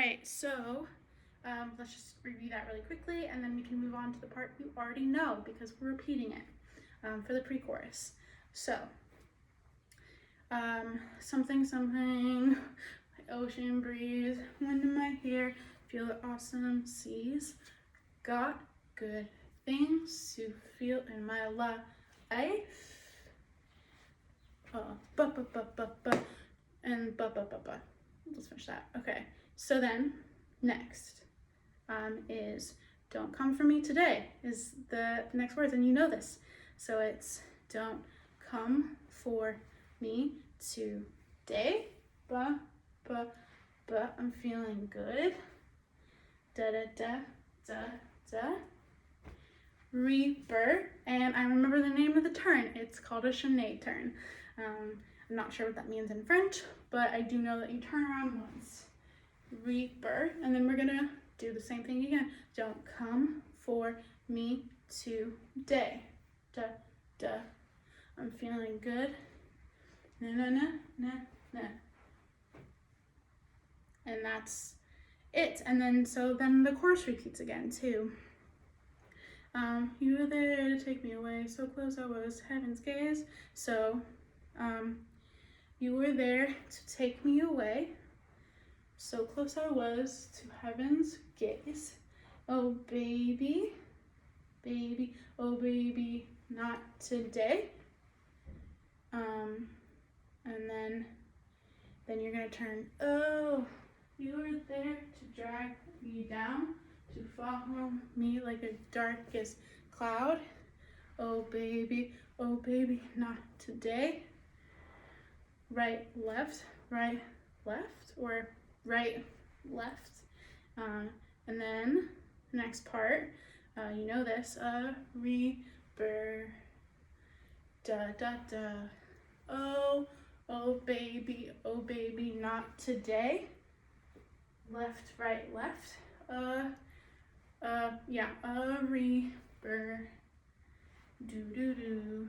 right, so let's just review that really quickly, and then we can move on to the part you already know because we're repeating it for the pre-chorus. So, something, something, my ocean breeze, wind in my hair, feel the awesome seas, got good things to feel in my life. And let's finish that. Okay, so then next is don't come for me today is the next words, and you know this. So it's don't come for me today, but I'm feeling good. Da da da da da. Rebirth, and I remember the name of the turn. It's called a chaîné turn. I'm not sure what that means in French, but I do know that you turn around once. Rebirth, and then we're gonna do the same thing again. Don't come for me today. Da da. I'm feeling good. Na na na na na. And that's it. And then then the chorus repeats again too. You were there to take me away, so close I was, heaven's gaze. So, you were there to take me away, so close I was to heaven's gaze. Oh baby, baby, oh baby, not today. And then you're gonna turn, oh, you were there to drag me down, to follow me like a darkest cloud. Oh baby, not today. Right, left, or right, left. And then the next part, you know this, rebirth, da da da. Oh baby, not today. Left, right, left. Yeah, rebirth, do do do.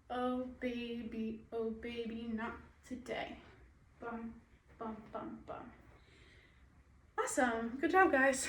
Oh baby, not today. Bum, bum, bum, bum. Awesome, good job guys.